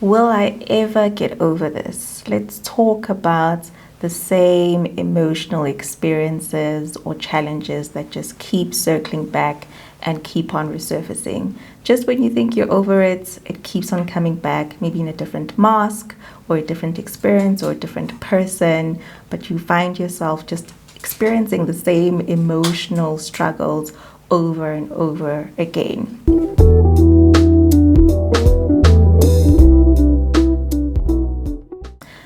Will I ever get over this? Let's talk about the same emotional experiences or challenges that just keep circling back and keep on resurfacing. Just when you think you're over it, it keeps on coming back, maybe in a different mask or a different experience or a different person, but you find yourself just experiencing the same emotional struggles over and over again.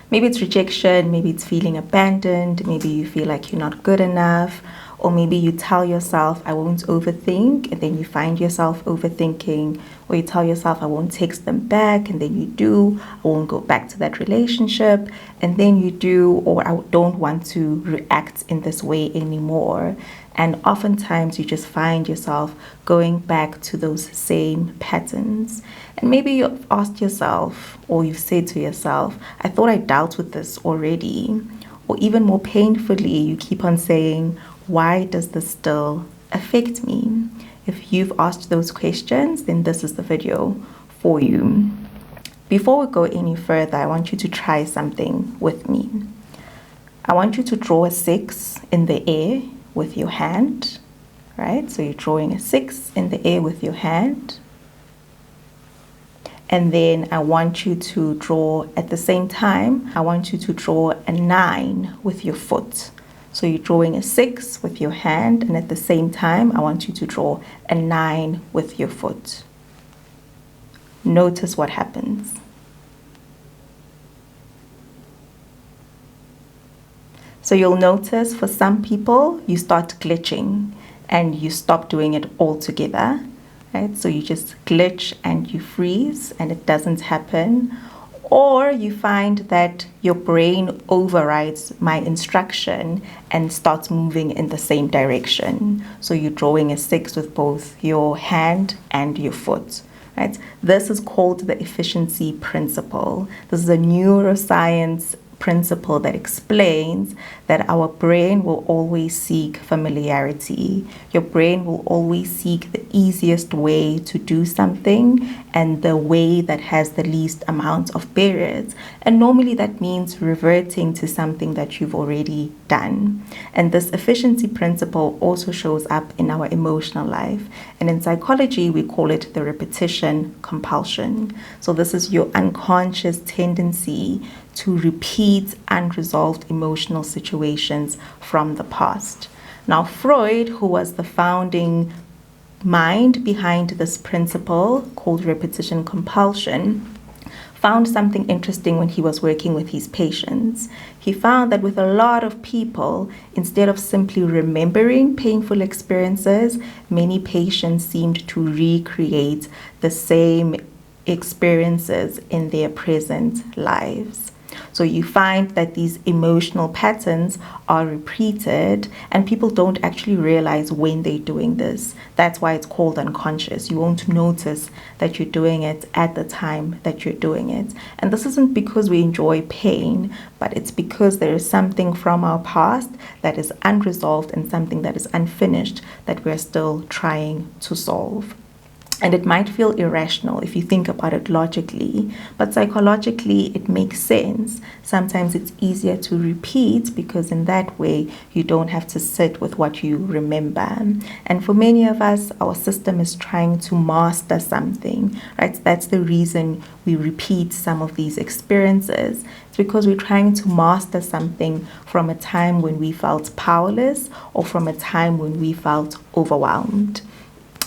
Maybe it's rejection, maybe it's feeling abandoned, maybe you feel like you're not good enough, or maybe you tell yourself, I won't overthink, and then you find yourself overthinking, or you tell yourself, I won't text them back, and then you do, I won't go back to that relationship, and then you do, or I don't want to react in this way anymore. And oftentimes you just find yourself going back to those same patterns. And maybe you've asked yourself, or you've said to yourself, I thought I dealt with this already. Or even more painfully, you keep on saying, why does this still affect me? If you've asked those questions, then this is the video for you. Before we go any further, I want you to try something with me. I want you to draw a 6 in the air with your hand, right? So you're drawing a 6 in the air with your hand. And then I want you to draw, at the same time, I want you to draw a 9 with your foot. So you're drawing a 6 with your hand, and at the same time, I want you to draw a 9 with your foot. Notice what happens. So you'll notice for some people, you start glitching and you stop doing it altogether, right? So you just glitch and you freeze and it doesn't happen. Or you find that your brain overrides my instruction and starts moving in the same direction. So you're drawing a 6 with both your hand and your foot. Right? This is called the efficiency principle. This is a neuroscience principle that explains that our brain will always seek familiarity. Your brain will always seek the easiest way to do something and the way that has the least amount of barriers. And normally that means reverting to something that you've already done. And this efficiency principle also shows up in our emotional life. And in psychology, we call it the repetition compulsion. So this is your unconscious tendency to repeat unresolved emotional situations from the past. Now, Freud, who was the founding mind behind this principle called repetition compulsion, found something interesting when he was working with his patients. He found that with a lot of people, instead of simply remembering painful experiences, many patients seemed to recreate the same experiences in their present lives. So you find that these emotional patterns are repeated and people don't actually realize when they're doing this. That's why it's called unconscious. You won't notice that you're doing it at the time that you're doing it. And this isn't because we enjoy pain, but it's because there is something from our past that is unresolved and something that is unfinished that we're still trying to solve. And it might feel irrational if you think about it logically, but psychologically it makes sense. Sometimes it's easier to repeat because in that way you don't have to sit with what you remember. And for many of us, our system is trying to master something, right? That's the reason we repeat some of these experiences. It's because we're trying to master something from a time when we felt powerless or from a time when we felt overwhelmed.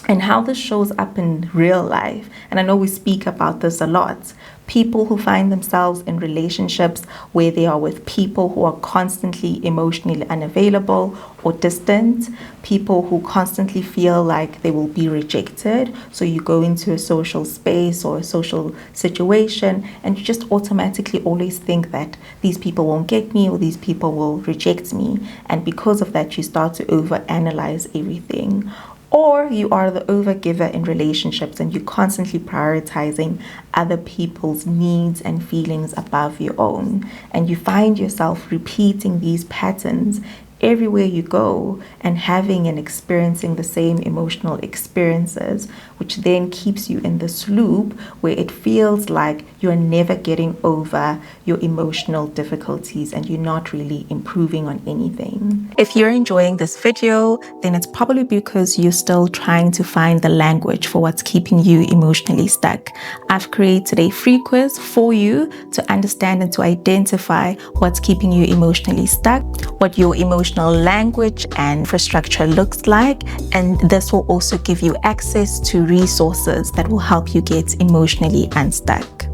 And how this shows up in real life, and I know we speak about this a lot, people who find themselves in relationships where they are with people who are constantly emotionally unavailable or distant, people who constantly feel like they will be rejected. So you go into a social space or a social situation and you just automatically always think that these people won't get me or these people will reject me. And because of that, you start to overanalyze everything. Or you are the overgiver in relationships and you're constantly prioritizing other people's needs and feelings above your own. And you find yourself repeating these patterns everywhere you go and having and experiencing the same emotional experiences, which then keeps you in this loop where it feels like you're never getting over your emotional difficulties and you're not really improving on anything. If you're enjoying this video, then it's probably because you're still trying to find the language for what's keeping you emotionally stuck. I've created a free quiz for you to understand and to identify what's keeping you emotionally stuck, what your emotional language and infrastructure looks like, and this will also give you access to resources that will help you get emotionally unstuck.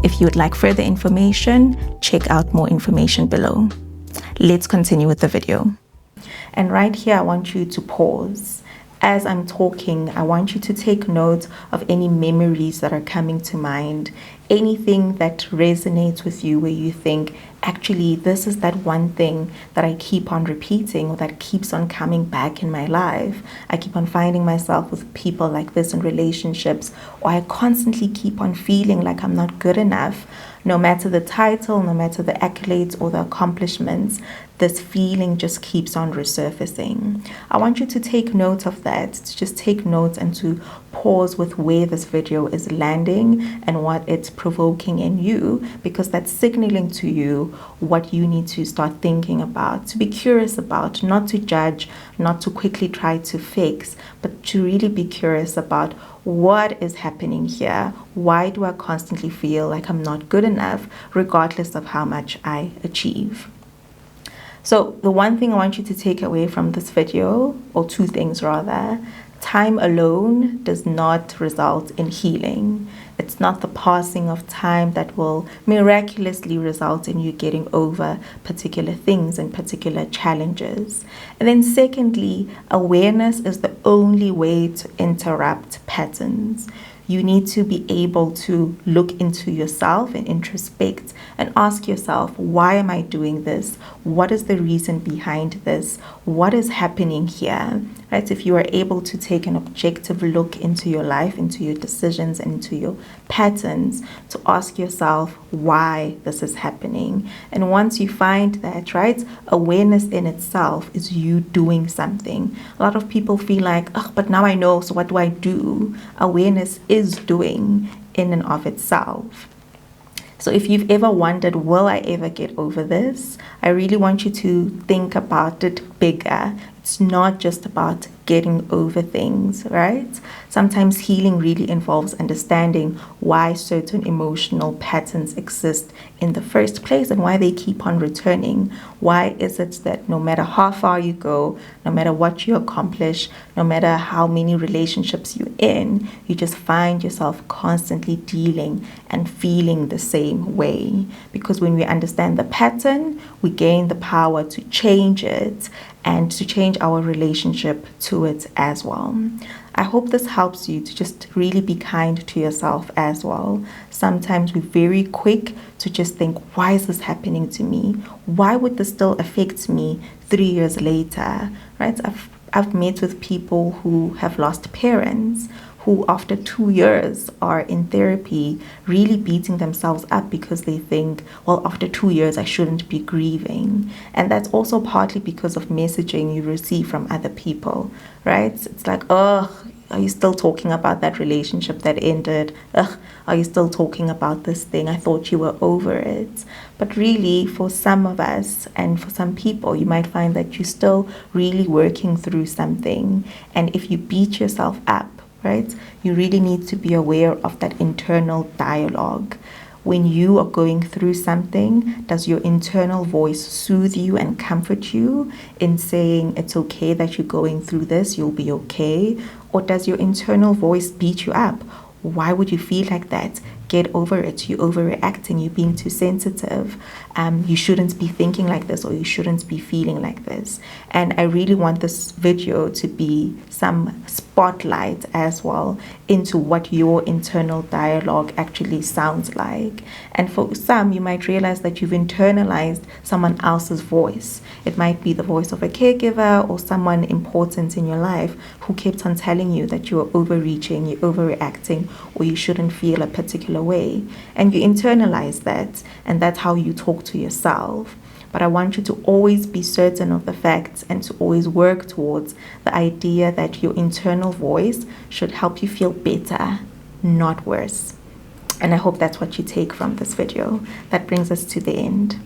If you would like further information, check out more information below. Let's continue with the video. And right here, I want you to pause. As I'm talking, I want you to take note of any memories that are coming to mind, anything that resonates with you where you think, actually, this is that one thing that I keep on repeating or that keeps on coming back in my life. I keep on finding myself with people like this in relationships, or I constantly keep on feeling like I'm not good enough. No matter the title, no matter the accolades or the accomplishments, this feeling just keeps on resurfacing. I want you to take note of that, to just take note and to pause with where this video is landing and what it's provoking in you, because that's signaling to you what you need to start thinking about, to be curious about, not to judge, not to quickly try to fix, but to really be curious about what is happening here. Why do I constantly feel like I'm not good enough, regardless of how much I achieve? So the one thing I want you to take away from this video, or two things rather, time alone does not result in healing. It's not the passing of time that will miraculously result in you getting over particular things and particular challenges. And then secondly, awareness is the only way to interrupt patterns. You need to be able to look into yourself and introspect and ask yourself, why am I doing this? What is the reason behind this? What is happening here? Right? If you are able to take an objective look into your life, into your decisions, and into your patterns, to ask yourself why this is happening. And once you find that, right, awareness in itself is you doing something. A lot of people feel like, oh, but now I know, so what do I do? Awareness is doing in and of itself. So if you've ever wondered, will I ever get over this? I really want you to think about it bigger. It's not just about getting over things, right? Sometimes healing really involves understanding why certain emotional patterns exist in the first place and why they keep on returning. Why is it that no matter how far you go, no matter what you accomplish, no matter how many relationships you're in, you just find yourself constantly dealing and feeling the same way? Because when we understand the pattern, we gain the power to change it and to change our relationship to it as well. I hope this helps you to just really be kind to yourself as well. Sometimes we're very quick to just think, why is this happening to me? Why would this still affect me 3 years later? Right? I've met with people who have lost parents, who after 2 years are in therapy really beating themselves up because they think, well, after 2 years I shouldn't be grieving. And that's also partly because of messaging you receive from other people, right? It's like, oh, are you still talking about that relationship that ended? Ugh, are you still talking about this thing? I thought you were over it. But really, for some of us and for some people, you might find that you're still really working through something. And if you beat yourself up, right, you really need to be aware of that internal dialogue. When you are going through something, does your internal voice soothe you and comfort you in saying it's okay that you're going through this, you'll be okay? Or does your internal voice beat you up? Why would you feel like that? Get over it. You're overreacting. You're being too sensitive. You shouldn't be thinking like this, or you shouldn't be feeling like this. And I really want this video to be some spotlight as well into what your internal dialogue actually sounds like. And for some, you might realize that you've internalized someone else's voice. It might be the voice of a caregiver or someone important in your life who kept on telling you that you are overreaching, you're overreacting, or you shouldn't feel a particular way. And you internalize that, and that's how you talk to yourself. but I want you to always be certain of the facts and to always work towards the idea that your internal voice should help you feel better, not worse. And I hope that's what you take from this video. That brings us to the end.